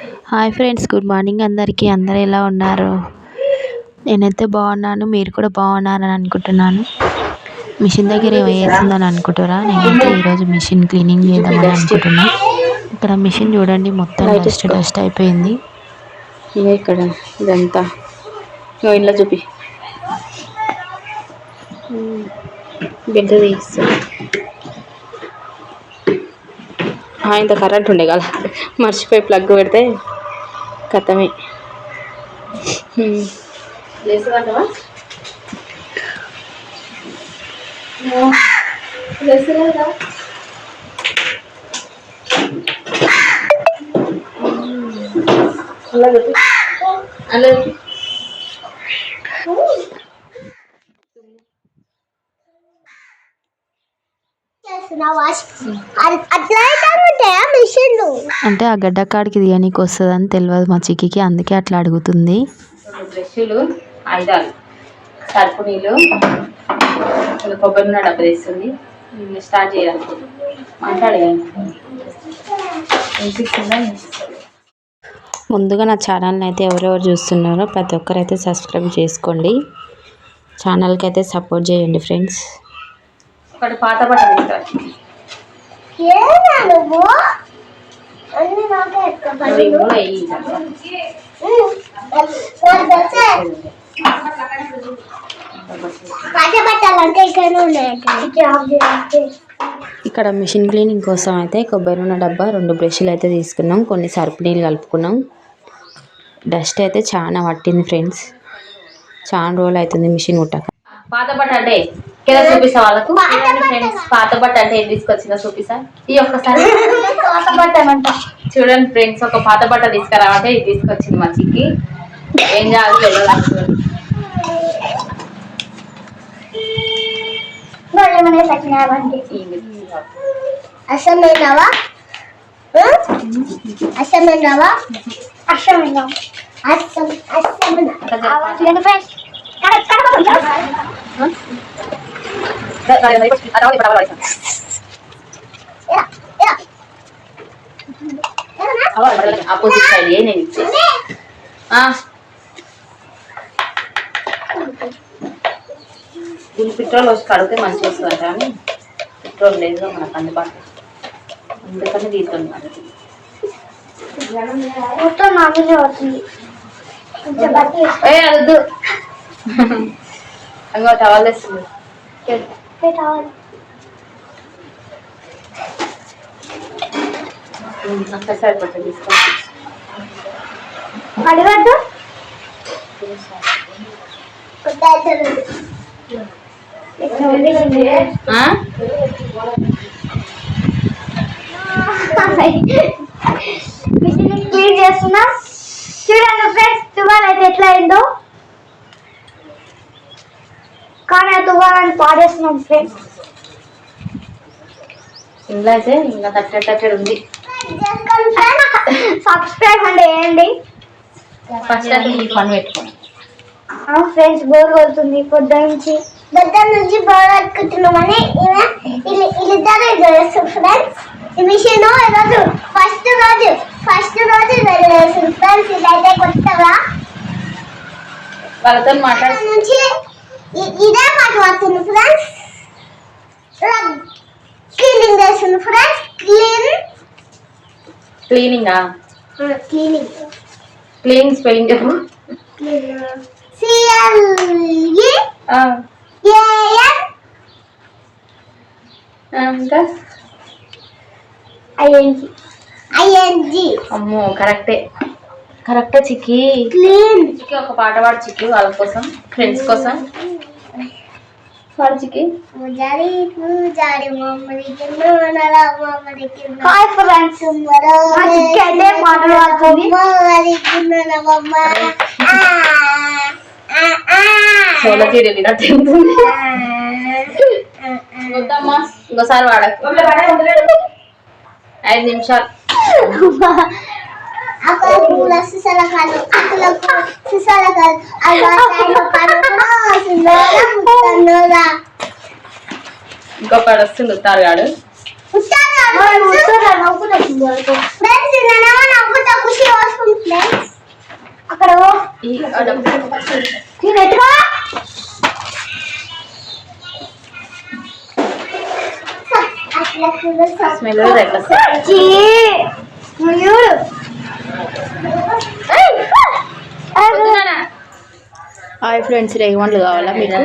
Hi friends, good morning అందరికీ. అందరూ ఎలా ఉన్నారు? నేనైతే బాగున్నాను, మీరు కూడా బాగున్నారని అనుకుంటున్నాను. మిషన్ దగ్గర ఏమో వేస్తుందని అనుకుంటారా? నేనైతే ఈరోజు మిషన్ క్లీనింగ్ చేద్దామని అనుకుంటున్నా. ఇక్కడ మిషన్ చూడండి, మొత్తం డస్ట్ అయిపోయింది. ఇక్కడ ఇదంతా ఇంట్లో చూపి బిడ్డ తీస్తా. ఇంత కరెంట్ ఉండే కదా, మర్చిపోయి ప్లగ్ పెడితే కథమే. అలా అంటే ఆ గడ్డ కాడికి తీయనీకి వస్తుందని తెలియదు మా చిక్కికి, అందుకే అట్లా అడుగుతుంది. బ్రష్లు, ఆయుధాలు, సర్పు నీళ్ళు, కొబ్బరి నూనె డబ్బా తీస్తుంది. స్టార్ట్ చేయాలి. మాట్లాడేయాలి. ముందుగా నా ఛానల్ని అయితే ఎవరెవరు చూస్తున్నారో ప్రతి ఒక్కరైతే సబ్స్క్రైబ్ చేసుకోండి. ఛానల్కి అయితే సపోర్ట్ చేయండి ఫ్రెండ్స్. ఒకటి పాత బట్ట తీసుకోవాలి. ఇక్కడ మిషన్ క్లీనింగ్ కోసం అయితే కొబ్బరి నూనె డబ్బా, 2 బ్రష్లు అయితే తీసుకున్నాం. కొన్ని సర్పు నీళ్ళు కలుపుకున్నాం. డస్ట్ అయితే చాలా పట్టింది ఫ్రెండ్స్, చాలా రోజులు అవుతుంది మిషన్ కుట్టక. పాత బట్ట అంటే కింద చూపిస్తా వాళ్ళకు. ఫ్రెండ్స్, పాత బట్ట అంటే ఏం తీసుకొచ్చిందో చూపిస్తా. ఈ ఒక్కసారి పాత బట్ట ఏమంట చూడండి ఫ్రెండ్స్. ఒక పాత బట్ట తీసుకురావంటే ఇది తీసుకొచ్చింది మా చిక్కి. ఏం చేయాలి ఆపోజిట్ సైడ్ నేను దీని పెట్రోల్ వచ్చి కడిగితే మంచిగా వస్తుంది కానీ పెట్రోల్ లేదు మనకు అందుబాటులో, అందుకని తీసుకోండి. అదొద్దు, అంగో టవల్ వేస్తుంది. ఒక్కసారి పట్ట తీసుకోండి. అడగద్దు క్లీన్ చేస్తున్నా. చూడండి ఫ్రెండ్స్, తువాల్ అయితే ఎట్లా అయిందో. కానీ ఆ తువాలని పాడేస్తున్నాం ఫ్రెండ్స్. ఇంట్లో అయితే ఇంకా తట్టెడు ఉంది. సబ్స్క్రైబ్ అంటే వేయండి. ఫస్ట్ అసలు ఈ పని పెట్టుకోండి ఫ్రెండ్స్. బోర్ కొడుతుంది, పొద్దున్న నుంచి బోర్ పెట్టుకుంటున్నామని వీళ్ళిద్దరు ఫ్రెండ్స్. ఈ మిషన్ ఈరోజు ఫస్ట్ రోజు ఫ్రెండ్స్. ఇదైతే కొత్తగా వాళ్ళతో మాట్లాడి నుంచి ఇదే మాట వస్తుంది ఫ్రెండ్స్. క్లీనింగ్ చేస్తుంది ఫ్రెండ్స్. క్లీనింగ్ స్పెల్లింగ్ చెప్పు. ఇంకా అమ్మో కరెక్టే చిక్కి. చిక్కి ఒక పాట పాడు చిక్కి, వాళ్ళ కోసం, ఫ్రెండ్స్ కోసం పాడు చిక్కి. సోలో చీడ వద్దమ్మా, ఇంకోసారి వాడకు. 5 నిమిషాలు. ఇంకొకడు వస్తుంది ఉత్తారుగాడు. ఖుషి స్మెల్ ఎట్లా హాయ్ ఫ్రెండ్స్, రేగమండ్లు కావాలా మీకు?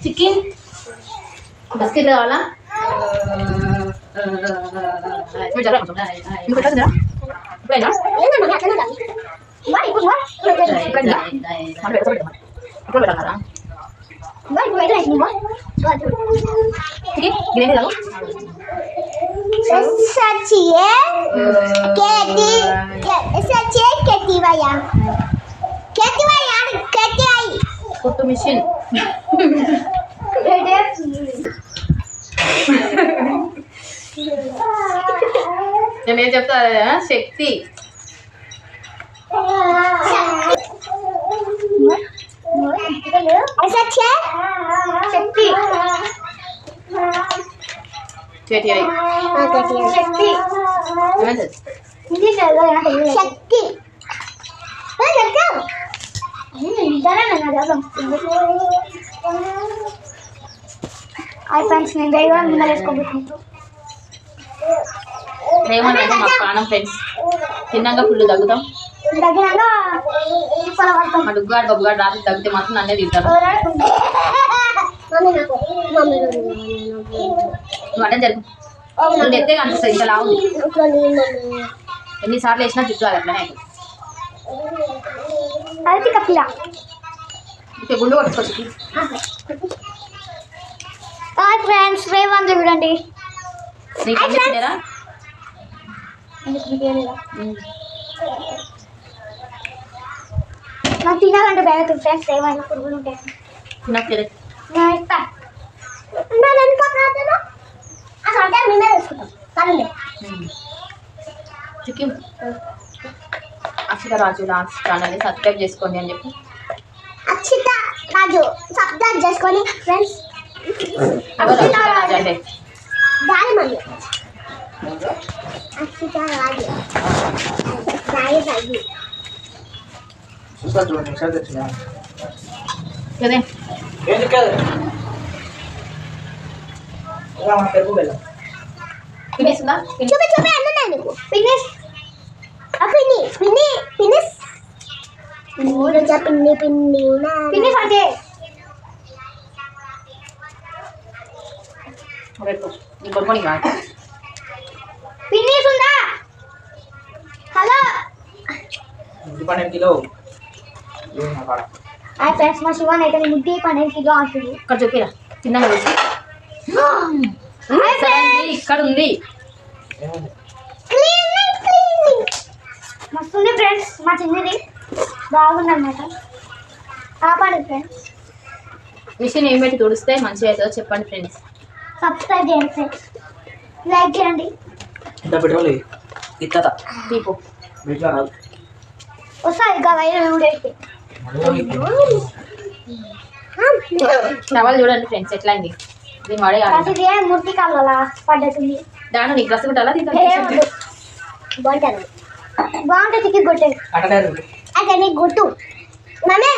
చికెన్ బిస్కెట్ కావాలా? కుట్టు మిషన్ నేనేం చెప్తా, శక్తి శక్తి శక్తి ఫ్రెండ్స్ నేను వేసుకోబోతున్నాను. రేమన్ అంటే మాకు ప్రాణం ఫ్రెండ్స్. తిన్నాక ఫుల్ తగ్గుతాం. మా డుగ్గాడు బొగ్గాడు రాత్రి తగ్గితే మాత్రం నన్నే తింటారు. నువ్వు అంటే జరుగు, నువ్వు ఎత్తే కనిపిస్తుంది. ఇంత లావు ఎన్నిసార్లు వేసినా జుట్టు అది అట్లనే ఇంకా గుండు కొట్టుకోవచ్చు. ఫ్రెండ్స్ రేవంత్ చూడండి, నీకు అనిపించలేదా? నాకు తినాలంటే భయం ఫ్రెండ్స్. ఏమైనా పురుగులు ఉంటాయి నాకు తెలియదు. చికెన్ అక్షిత రాజు లాస్ట్ ఛానల్ని సబ్స్క్రైబ్ చేసుకోండి అని చెప్పి. అక్షిత రాజు సబ్స్క్రైబ్ చేసుకోండి ఫ్రెండ్స్. అక్షిత రాజు అంటే దాని మళ్ళీ అక్షిత రాజు రాజు కదే తినేసిందా? చూపి చూపి అన్నా నీకు ఫినిష్ పిన్ని పిన్ని ఫినిష్ రోజా పిన్ని పిన్ని ఫినిష్ అంటే ఫినిష్ ఉందా? హలో ఫ్రెండ్స్ మా శివాన్ అయితే ముద్ది 12 కిలో అంటుంది. ఇక్కడ చూపిరా చిన్నగా వేసి. ఇక్కడ ఉంది మస్తుంది ఫ్రెండ్స్. మా చిన్నది బాగుందన్నమాట. కాపాడు ఫ్రెండ్స్. మిషన్ ఏం పెట్టి తుడిస్తే మంచిగా అవుతుందో చెప్పండి ఫ్రెండ్స్. సబ్స్క్రైబ్ చేయండి ఫ్రెండ్స్, లైక్ చేయండి. దీపు వస్తా ఇంకా వైర్ ఊడైతే టవల్ చూడండి ఫ్రెండ్స్ ఎట్లా అయింది. దీని వాడే ఇది మూర్తి కాళ్ళ పడ్డట్టుంది. దాని నీకు డ్రెస్ కుట్టాలా? బాగుంటుంది బాగుంటుంది. చికెన్ కొట్టేది అంటే నీకు గుర్తు మమే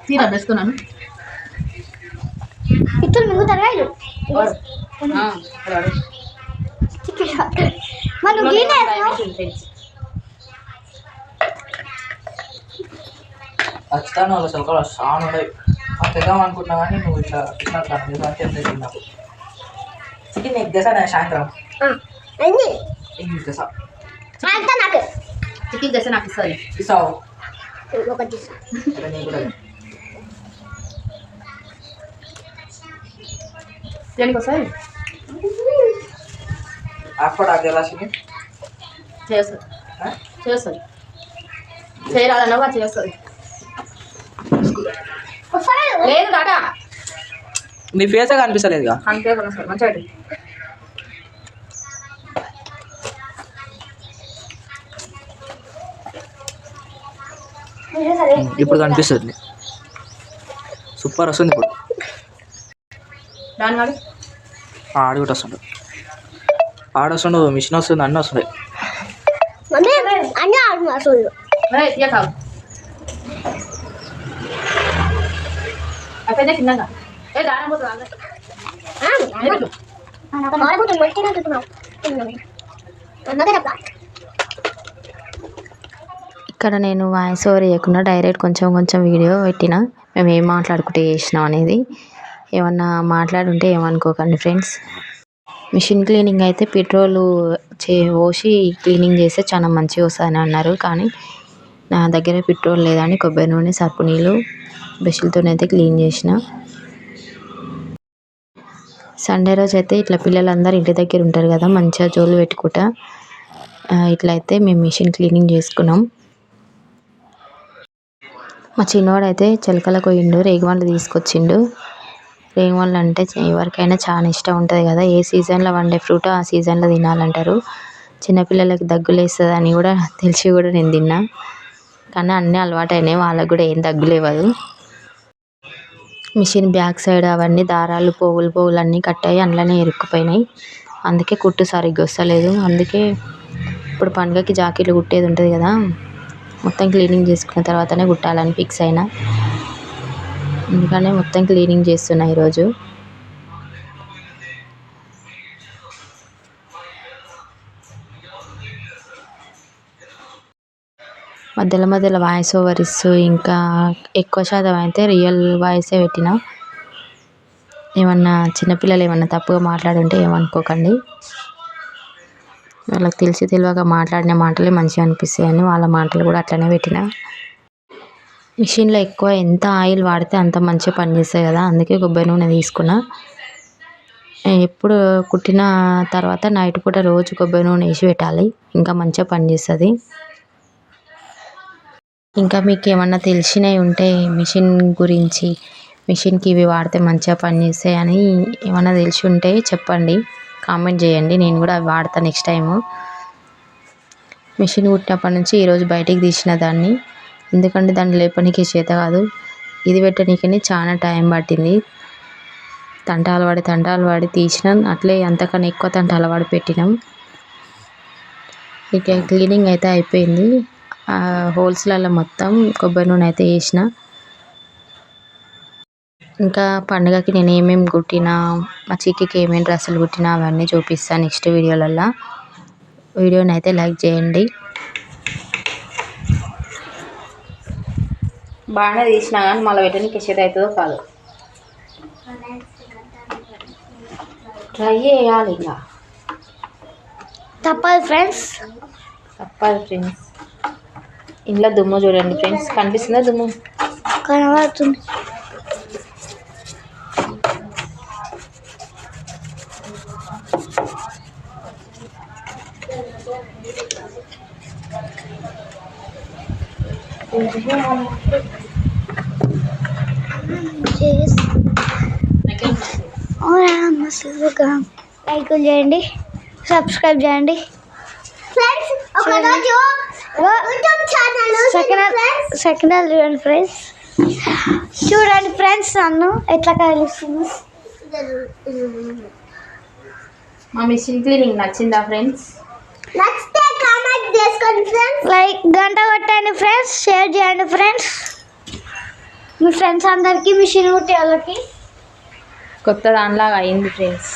తీరా వేసుకున్నాను. ఇట్లు మింగుతారు ఇల్లు మనం ఖచ్చితంగా వాళ్ళ సొక్కలు చాలా ఉన్నాయి. తెద్దాం అనుకుంటున్నా కానీ నువ్వు ఇట్లా ఇట్లా తిన్నావు. చికెన్ నీకు తెసా నేను సాయంత్రం తెసా నాకు చికెన్ తెస్తే నాకు ఇస్తుంది. ఇస్తావు ఒకటి దేనికి వస్తుంది? అప్పుడు అది ఎలా చికెన్ చేస్తుంది చేస్తుంది చేయరాదన్నావా? చేస్తుంది. లేదు డాటా నీ ఫేసే కనిపిస్తలేదుగా. అంతే సార్ మంచిగా ఇప్పుడు కనిపిస్తుంది. సూపర్ వస్తుంది ఇప్పుడు. దాని వాడు ఆడు కూడా వస్తుండు, ఆడొస్తుండు, మిషన్ వస్తుంది, అన్నీ వస్తున్నాయి. మమ్మీ అన్నీ ఆడు అసలు అయిపోయిందా కింద దారం పోతుంది ఇక్కడ నేను వాయిస్ ఓవర్ చేయకుండా డైరెక్ట్ కొంచెం కొంచెం వీడియో పెట్టిన, మేము ఏం మాట్లాడుకుంటే చేసినాం అనేది. ఏమన్నా మాట్లాడుంటే ఏమనుకోకండి ఫ్రెండ్స్. మిషన్ క్లీనింగ్ అయితే పెట్రోల్ పోసి క్లీనింగ్ చేస్తే చాలా మంచిగా వస్తుందని అన్నారు. కానీ నా దగ్గర పెట్రోల్ లేదని కొబ్బరి నూనె, సర్పు నీళ్ళు, బ్రష్లతోనైతే క్లీన్ చేసిన. సండే రోజు అయితే ఇట్లా పిల్లలందరూ ఇంటి దగ్గర ఉంటారు కదా, మంచిగా జోలు పెట్టుకుంటా ఇట్లా అయితే మేము మిషన్ క్లీనింగ్ చేసుకున్నాం. మా చిన్నవాడు అయితే చిలకలకు పోయిండు, రేగిపండ్లు తీసుకొచ్చిండు. రేగిపండ్లు అంటే ఎవరికైనా చాలా ఇష్టం ఉంటుంది కదా, ఏ సీజన్లో వండే ఫ్రూట్ ఆ సీజన్లో తినాలంటారు. చిన్నపిల్లలకి దగ్గులేస్తుంది అని కూడా తెలిసి కూడా నేను తిన్నా, కానీ అన్నీ అలవాటు అయినాయి, వాళ్ళకు కూడా ఏం దగ్గులేవదు. మిషన్ బ్యాక్ సైడ్ అవన్నీ దారాలు పోగులు అన్నీ కట్టాయి, అందులోనే ఇరుక్కుపోయినాయి. అందుకే కుట్టు సరిగ్గా వస్తలేదు. అందుకే ఇప్పుడు పండుగకి జాకెట్లు కుట్టేది ఉంటుంది కదా, మొత్తం క్లీనింగ్ చేసుకున్న తర్వాతనే కుట్టాలని ఫిక్స్ అయినా. అందుకనే మొత్తం క్లీనింగ్ చేస్తున్నా ఈరోజు. మధ్యలో మధ్యలో వాయిస్ ఓవర్ ఇస్తూ ఇంకా ఎక్కువ శాతం అయితే రియల్ వాయిసే పెట్టిన. ఏమన్నా చిన్నపిల్లలు ఏమన్నా తప్పుగా మాట్లాడుంటే ఏమనుకోకండి. వాళ్ళకి తెలిసి తెలియక మాట్లాడిన మాటలే మంచిగా అనిపిస్తాయని వాళ్ళ మాటలు కూడా అట్లనే పెట్టిన. మిషన్లో ఎక్కువ ఎంత ఆయిల్ వాడితే అంత మంచిగా పనిచేస్తాయి కదా, అందుకే కొబ్బరి నూనె తీసుకున్నా. ఎప్పుడు కుట్టిన తర్వాత నైట్ పూట రోజు కొబ్బరి నూనె వేసి పెట్టాలి, ఇంకా మంచిగా పనిచేస్తుంది. ఇంకా మీకు ఏమన్నా తెలిసినవి ఉంటే మిషన్ గురించి, మిషన్కి ఇవి వాడితే మంచిగా పనిచేస్తాయి అని ఏమన్నా తెలిసి ఉంటే చెప్పండి, కామెంట్ చేయండి. నేను కూడా అవి వాడతాను నెక్స్ట్ టైము. మిషన్ కుట్టినప్పటి నుంచి ఈరోజు బయటికి తీసిన దాన్ని, ఎందుకంటే దాన్ని లేపడానికి చేత కాదు, ఇది పెట్టడానికి చాలా టైం పట్టింది. తంటాలు వాడి తీసినాం, అట్లే అంతకన్నా ఎక్కువ తంటాలు వాడి పెట్టినాం. ఇక క్లీనింగ్ అయితే అయిపోయింది. హోల్స్లలో మొత్తం కొబ్బరి నూనె అయితే వేసిన. ఇంకా పండుగకి నేను ఏమేమి కుట్టినా, మా చిక్కికి ఏమేమి డ్రెస్సులు కుట్టినా అవన్నీ చూపిస్తాను నెక్స్ట్ వీడియోలలో. వీడియోని అయితే లైక్ చేయండి. బాగానే తీసినా కానీ మళ్ళీ పెట్టడానికి చేత అవుతుందో కాదు, ట్రై చేయాలి. ఇంకా తప్పదు ఫ్రెండ్స్. ఇంట్లో దుమ్ము చూడండి ఫ్రెండ్స్, కనిపిస్తుందా దుమ్ము? కనబడుతుంది. లైక్ చేయండి, సబ్స్క్రైబ్ చేయండి ఫ్రెండ్స్. ఒకరోజు యూట్యూబ్ ఛానల్ సెకండ్ చూడండి ఫ్రెండ్స్, చూడండి ఫ్రెండ్స్ నన్ను ఎట్లా కలుస్తుంది. మా మిషన్ క్లీనింగ్ నచ్చిందా ఫ్రెండ్స్? నచ్చితే కామెంట్ చేసుకోండి ఫ్రెండ్స్, లైక్ గంట కొట్టండి ఫ్రెండ్స్, షేర్ చేయండి ఫ్రెండ్స్. మీ ఫ్రెండ్స్ అందరికీ మిషన్ కుట్టే వాళ్ళకి కొత్త దానిలాగా అయింది ఫ్రెండ్స్.